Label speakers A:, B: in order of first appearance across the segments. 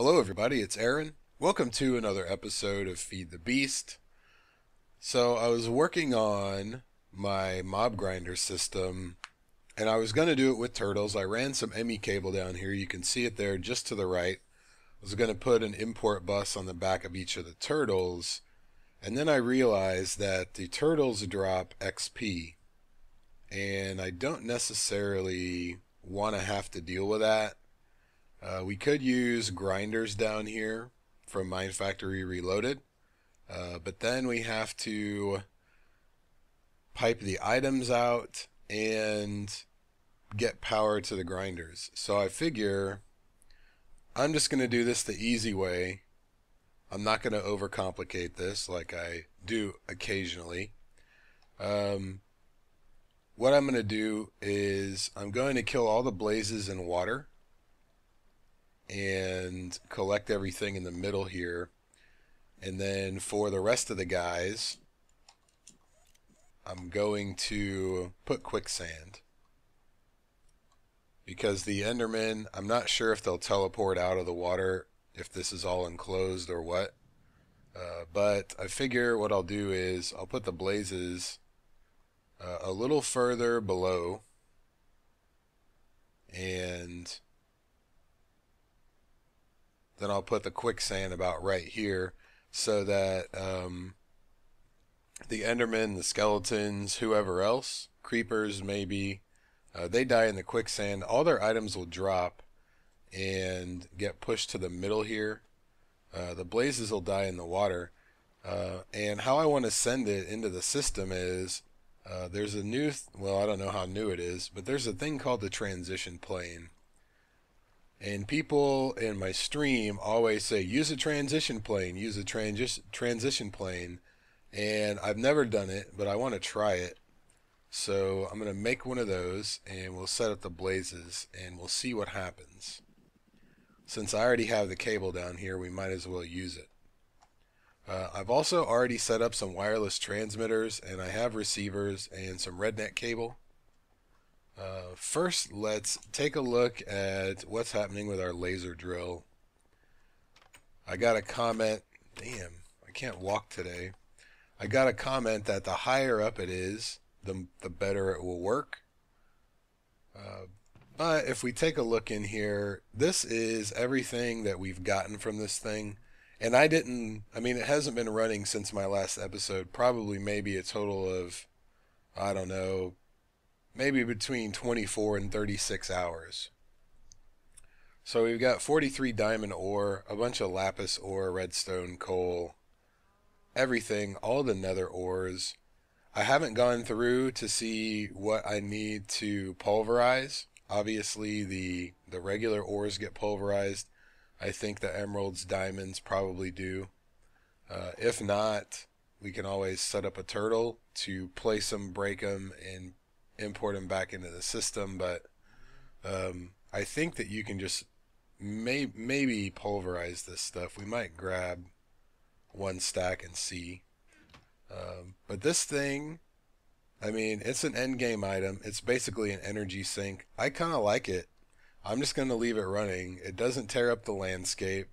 A: Hello everybody, it's Aaron. Welcome to another episode of Feed the Beast. So I was working on my mob grinder system and I was going to do it with turtles. I ran some ME cable down here. You can see it there just to the right. I was going to put an import bus on the back of each of the turtles, and then I realized that the turtles drop XP and I don't necessarily want to have to deal with that. We could use grinders down here from Mine Factory Reloaded, but then we have to pipe the items out and get power to the grinders. So I figure I'm just going to do this the easy way. I'm not going to overcomplicate this like I do occasionally. What I'm going to do is I'm going to kill all the blazes in water and collect everything in the middle here. And then for the rest of the guys, I'm going to put quicksand. Because the Endermen, I'm not sure if they'll teleport out of the water, if this is all enclosed or what. But I figure what I'll do is I'll put the blazes a little further below, and then I'll put the quicksand about right here so that the Endermen, the skeletons, whoever else, creepers maybe, they die in the quicksand. All their items will drop and get pushed to the middle here. The blazes will die in the water. And how I want to send it into the system is there's a new, well, I don't know how new it is, but there's a thing called the transition plane. And people in my stream always say, use a transition plane, use a transition plane. And I've never done it, but I want to try it. So I'm going to make one of those, and we'll set up the blazes, and we'll see what happens. Since I already have the cable down here, we might as well use it. I've also already set up some wireless transmitters, and I have receivers and some redneck cable. First, let's take a look at what's happening with our laser drill. I got a comment. Damn, I can't walk today. I got a comment that the higher up it is, the better it will work. But if we take a look in here, this is everything that we've gotten from this thing. And it hasn't been running since my last episode. Probably maybe a total of, I don't know, maybe between 24 and 36 hours. So we've got 43 diamond ore, a bunch of lapis ore, redstone, coal, everything, all the nether ores. I haven't gone through to see what I need to pulverize. Obviously, the regular ores get pulverized. I think the emeralds, diamonds probably do. If not, we can always set up a turtle to place them, break them, and import them back into the system. But I think that you can just maybe pulverize this stuff. We might grab one stack and see. But this thing, it's an end game item. It's basically an energy sink. I kind of like it. I'm just going to leave it running. It doesn't tear up the landscape.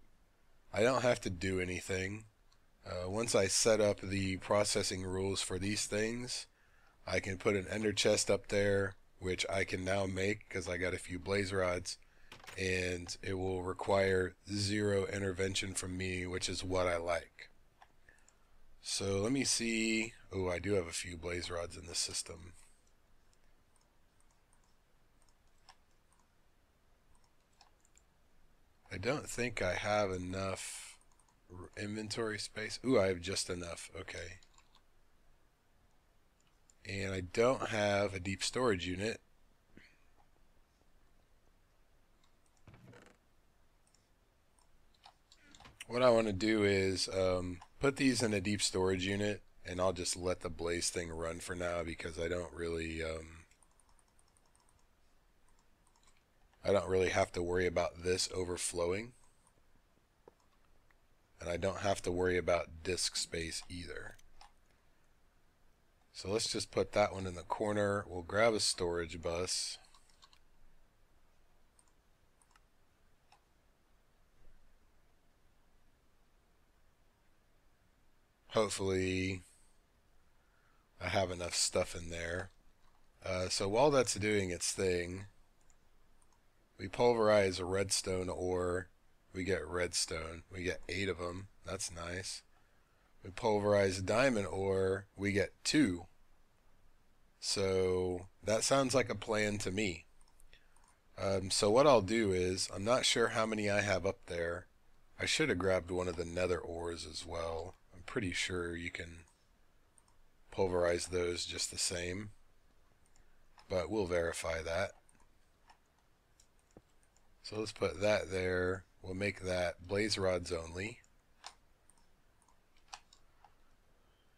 A: I don't have to do anything. Once I set up the processing rules for these things, I can put an ender chest up there, which I can now make because I got a few blaze rods, and it will require 0 intervention from me, which is what I like. So let me see. Oh, I do have a few blaze rods in this system. I don't think I have enough inventory space. Ooh, I have just enough. Okay. And I don't have a deep storage unit. What I want to do is put these in a deep storage unit, and I'll just let the blaze thing run for now because I don't really have to worry about this overflowing, and I don't have to worry about disk space either. So let's just put that one in the corner. We'll grab a storage bus. Hopefully I have enough stuff in there. So while that's doing its thing, we pulverize a redstone ore, we get redstone. We get 8 of them. That's nice. We pulverize a diamond ore, we get 2. So that sounds like a plan to me. So what I'll do is, I'm not sure how many I have up there. I should have grabbed one of the nether ores as well. I'm pretty sure you can pulverize those just the same, but we'll verify that. So let's put that there. We'll make that blaze rods only.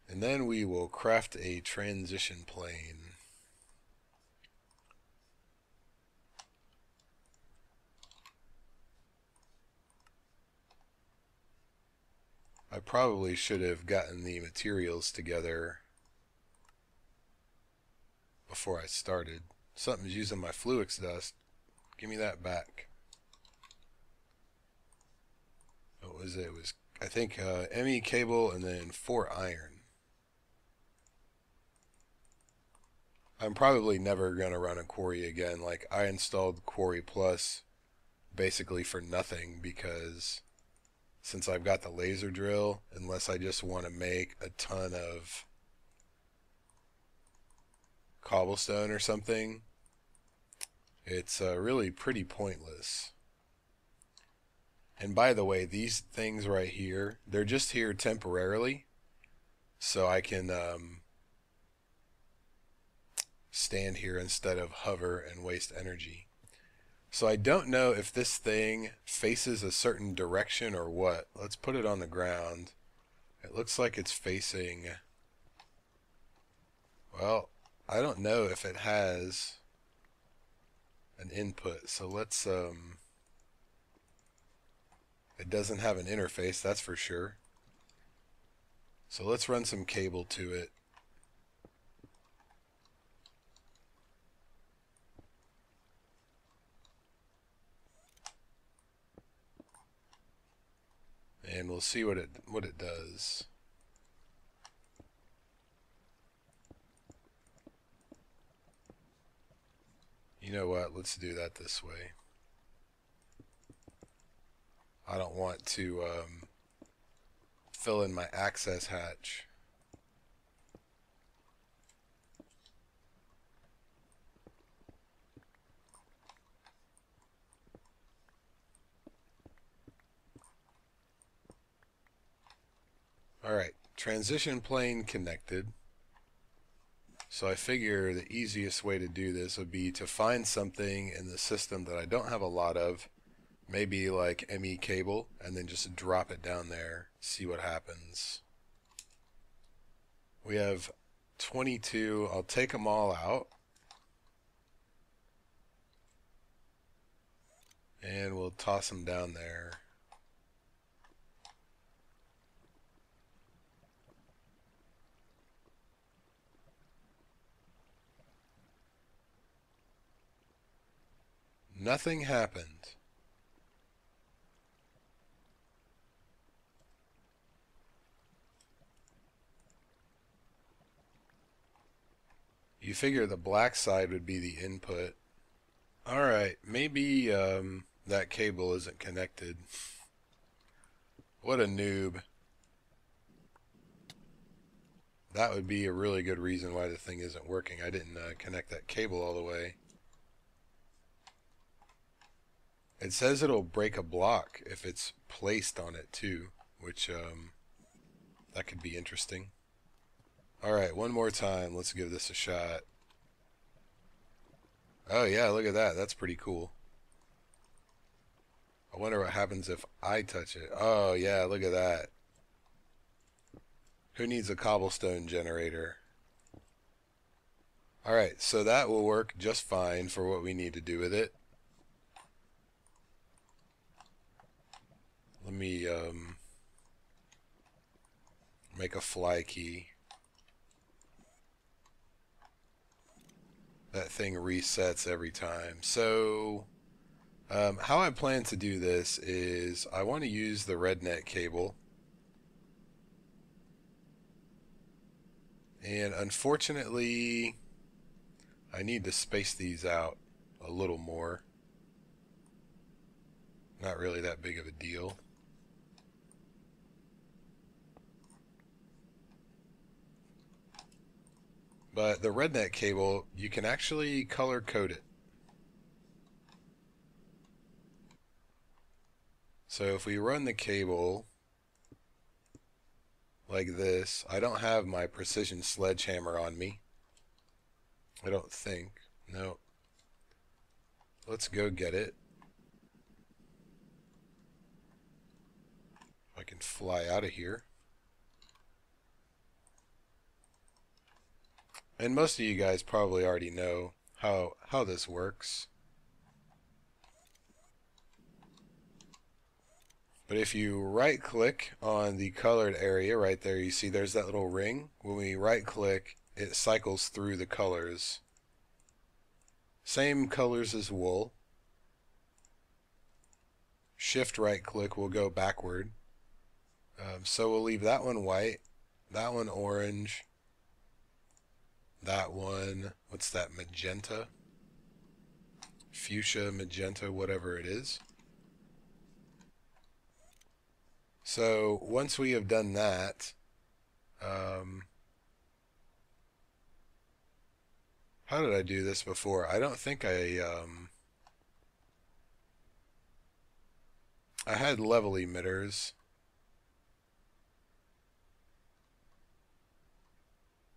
A: And then we will craft a transition plane. I probably should have gotten the materials together before I started. Something's using my Fluix dust. Give me that back. What was it? It was, I think, ME cable and then 4 iron. I'm probably never going to run a quarry again. Like, I installed Quarry Plus basically for nothing because since I've got the laser drill, unless I just want to make a ton of cobblestone or something, it's really pretty pointless. And by the way, these things right here, they're just here temporarily, so I can stand here instead of hover and waste energy. So I don't know if this thing faces a certain direction or what. Let's put it on the ground. It looks like it's facing... Well, I don't know if it has an input. So let's... It doesn't have an interface, that's for sure. So let's run some cable to it. And we'll see what it does. You know what? Let's do that this way. I don't want to fill in my access hatch. Alright, transition plane connected. So I figure the easiest way to do this would be to find something in the system that I don't have a lot of, maybe like ME cable, and then just drop it down there, see what happens. We have 22, I'll take them all out. And we'll toss them down there. Nothing happened. You figure the black side would be the input. Alright, maybe that cable isn't connected. What a noob. That would be a really good reason why the thing isn't working. I didn't connect that cable all the way. It says it'll break a block if it's placed on it too, which that could be interesting. Alright, one more time. Let's give this a shot. Oh yeah, look at that. That's pretty cool. I wonder what happens if I touch it. Oh yeah, look at that. Who needs a cobblestone generator? Alright, so that will work just fine for what we need to do with it. Let me make a fly key. That thing resets every time. So how I plan to do this is I want to use the redneck cable. And unfortunately, I need to space these out a little more. Not really that big of a deal. But the redneck cable, you can actually color code it. So if we run the cable like this, I don't have my precision sledgehammer on me. I don't think. No. Let's go get it. I can fly out of here. And most of you guys probably already know how this works. But if you right click on the colored area right there, you see there's that little ring. When we right click, it cycles through the colors. Same colors as wool. Shift right click will go backward. So we'll leave that one white, that one orange, that one, what's that, magenta? Fuchsia, magenta, whatever it is. So once we have done that, how did I do this before? I don't think I had level emitters.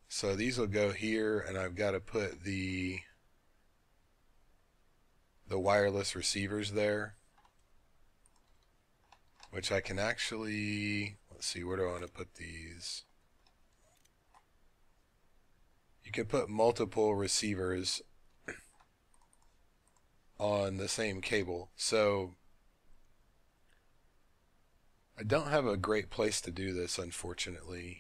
A: So these will go here, and I've got to put the wireless receivers there, which I can actually, let's see, where do I want to put these? You can put multiple receivers on the same cable. So I don't have a great place to do this, unfortunately.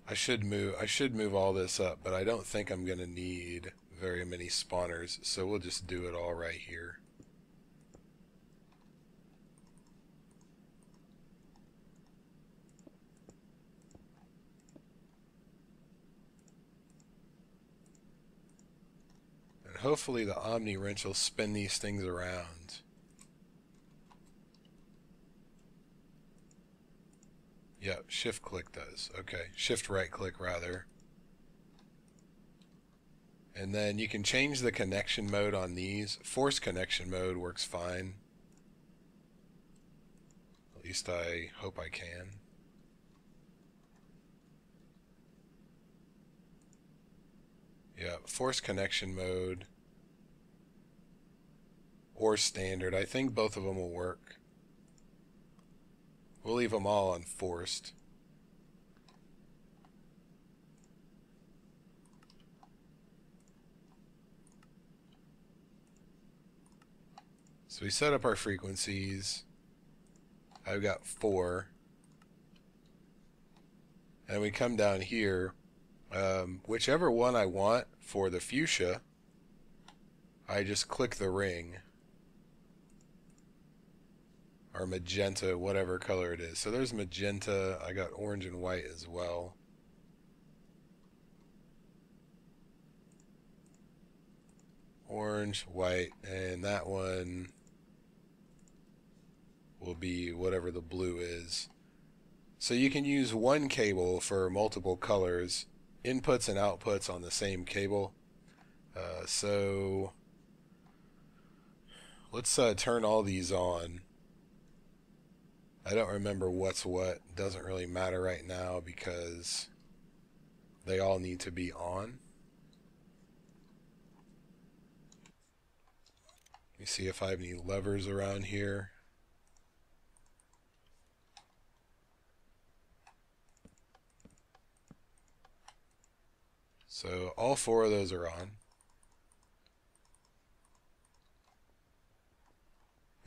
A: I should move all this up, but I don't think I'm going to need very many spawners, so we'll just do it all right here. And hopefully the Omni wrench will spin these things around. Yep, shift click does. Okay, shift right click rather. And then you can change the connection mode on these. Force connection mode works fine. At least I hope I can. Yeah, force connection mode or standard. I think both of them will work. We'll leave them all on forced. So we set up our frequencies. I've got 4. And we come down here. Whichever one I want for the fuchsia, I just click the ring. Or magenta, whatever color it is. So there's magenta. I got orange and white as well. Orange, white, and that one will be whatever the blue is. So you can use one cable for multiple colors, inputs and outputs on the same cable. So let's turn all these on. I don't remember what's what. Doesn't really matter right now because they all need to be on. Let me see if I have any levers around here. So all 4 of those are on.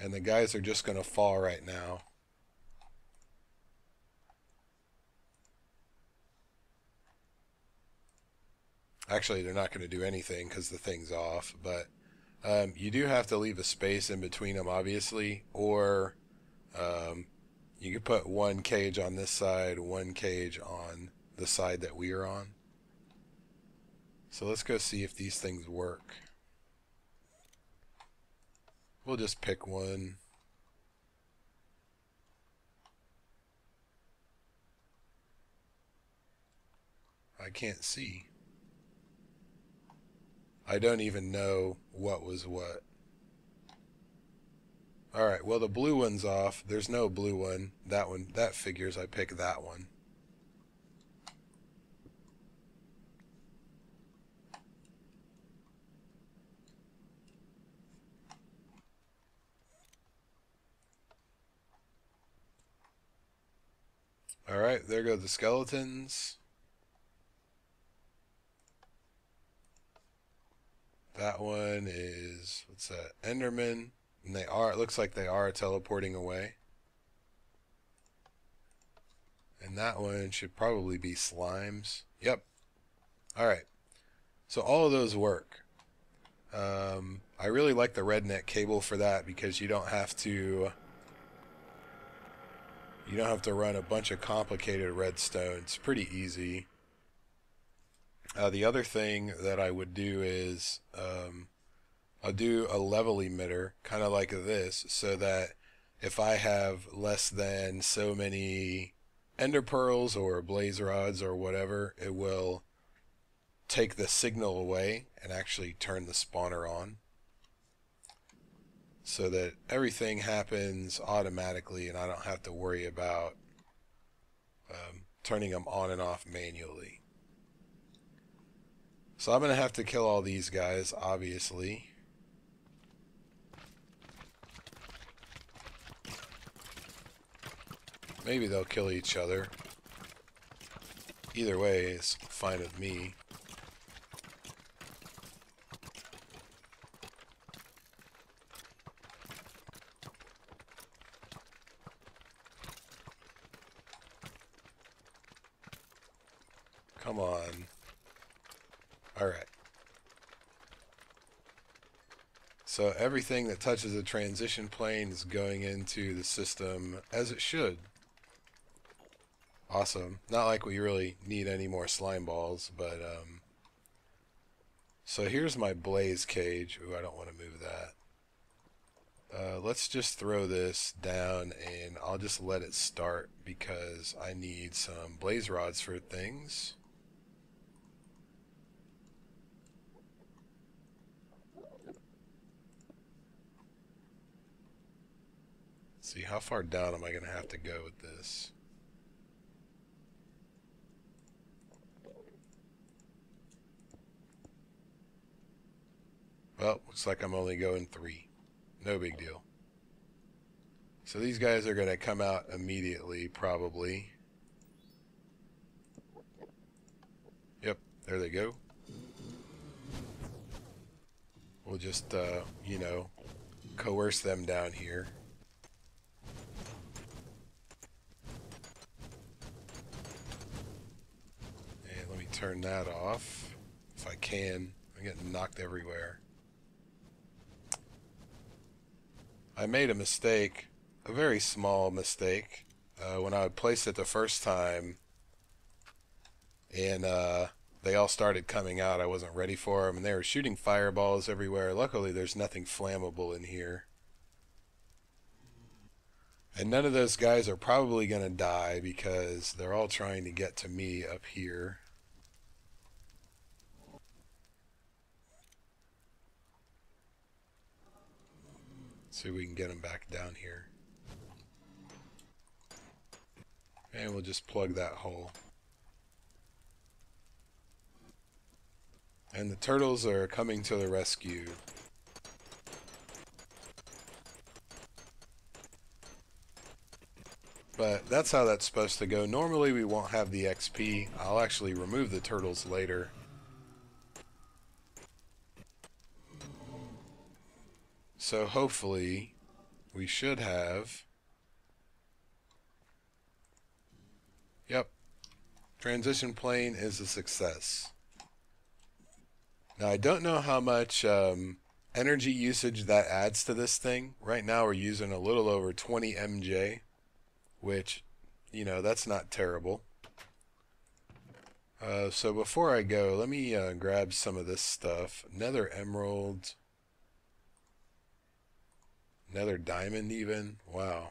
A: And the guys are just going to fall right now. Actually, they're not going to do anything because the thing's off, but you do have to leave a space in between them, obviously, or You could put one cage on this side, one cage on the side that we are on. So let's go see if these things work. We'll just pick one. I can't see. I don't even know what was what. Alright, well the blue one's off. There's no blue one. That figures I pick that one. Alright, there go the skeletons. That one is, what's that? Enderman. And it looks like they are teleporting away. And that one should probably be slimes. Yep. Alright. So all of those work. I really like the redneck cable for that because you don't have to run a bunch of complicated redstone. It's pretty easy. The other thing that I would do is I'll do a level emitter, kind of like this, so that if I have less than so many ender pearls or blaze rods or whatever, it will take the signal away and actually turn the spawner on, so that everything happens automatically and I don't have to worry about turning them on and off manually. So I'm going to have to kill all these guys, obviously. Maybe they'll kill each other. Either way is fine with me. Come on. Alright. So everything that touches a transition plane is going into the system as it should. Awesome. Not like we really need any more slime balls, but so here's my blaze cage. Ooh, I don't want to move that. Let's just throw this down and I'll just let it start because I need some blaze rods for things. Let's see, how far down am I going to have to go with this? Well, looks like I'm only going 3. No big deal. So these guys are going to come out immediately, probably. Yep, there they go. We'll just, you know, coerce them down here. And let me turn that off, if I can. I'm getting knocked everywhere. I made a mistake, a very small mistake, when I placed it the first time, and they all started coming out. I wasn't ready for them, and they were shooting fireballs everywhere. Luckily, there's nothing flammable in here. And none of those guys are probably going to die because they're all trying to get to me up here. See if we can get them back down here. And we'll just plug that hole. And the turtles are coming to the rescue. But that's how that's supposed to go. Normally we won't have the XP. I'll actually remove the turtles later. So hopefully we should have... Yep. Transition plane is a success. Now I don't know how much energy usage that adds to this thing. Right now we're using a little over 20 MJ. which, that's not terrible. So before I go, let me grab some of this stuff. Nether emerald, nether diamond even. Wow.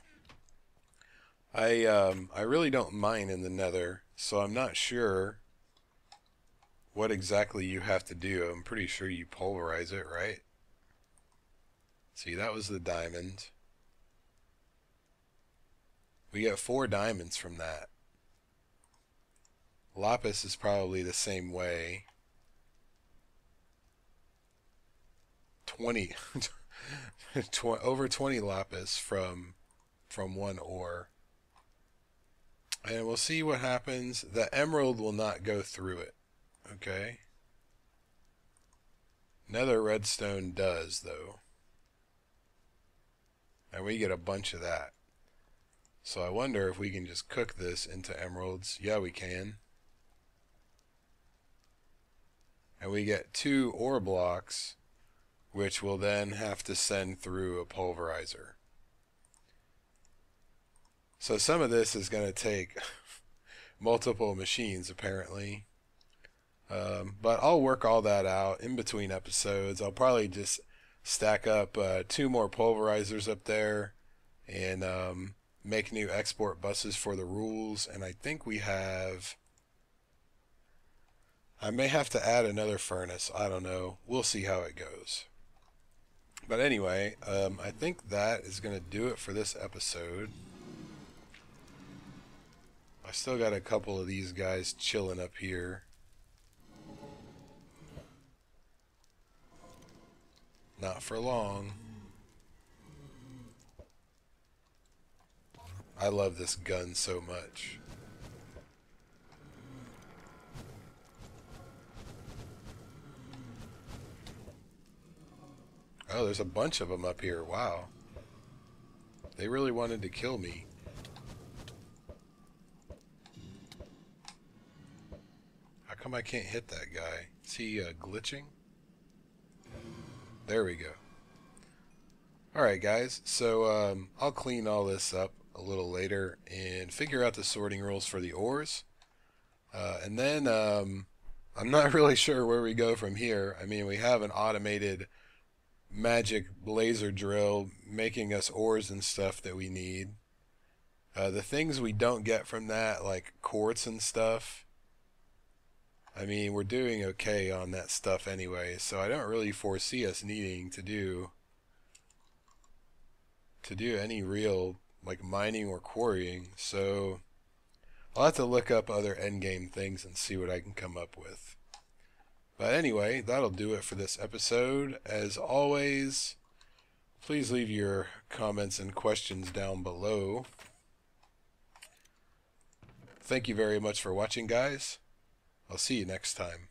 A: I really don't mine in the nether, so I'm not sure what exactly you have to do. I'm pretty sure you pulverize it, right? See, that was the diamond. We got 4 diamonds from that. Lapis is probably the same way. 20, over 20 lapis from one ore. And we'll see what happens. The emerald will not go through it. Okay. Nether redstone does, though. And we get a bunch of that. So I wonder if we can just cook this into emeralds. Yeah, we can. And we get 2 ore blocks, which we'll then have to send through a pulverizer. So some of this is going to take multiple machines, apparently. But I'll work all that out in between episodes. I'll probably just stack up 2 more pulverizers up there and make new export buses for the rules. And I think we have... I may have to add another furnace. I don't know. We'll see how it goes. But anyway, I think that is going to do it for this episode. I still got a couple of these guys chilling up here. Not for long. I love this gun so much. Oh, there's a bunch of them up here. Wow. They really wanted to kill me. How come I can't hit that guy? Is he glitching? There we go. Alright guys, so I'll clean all this up a little later and figure out the sorting rules for the ores. And then I'm not really sure where we go from here. I mean, we have an automated magic laser drill making us ores and stuff that we need. The things we don't get from that, like quartz and stuff, I mean, we're doing okay on that stuff anyway, so I don't really foresee us needing to do any real like mining or quarrying. So I'll have to look up other endgame things and see what I can come up with. But anyway, that'll do it for this episode. As always, please leave your comments and questions down below. Thank you very much for watching, guys. I'll see you next time.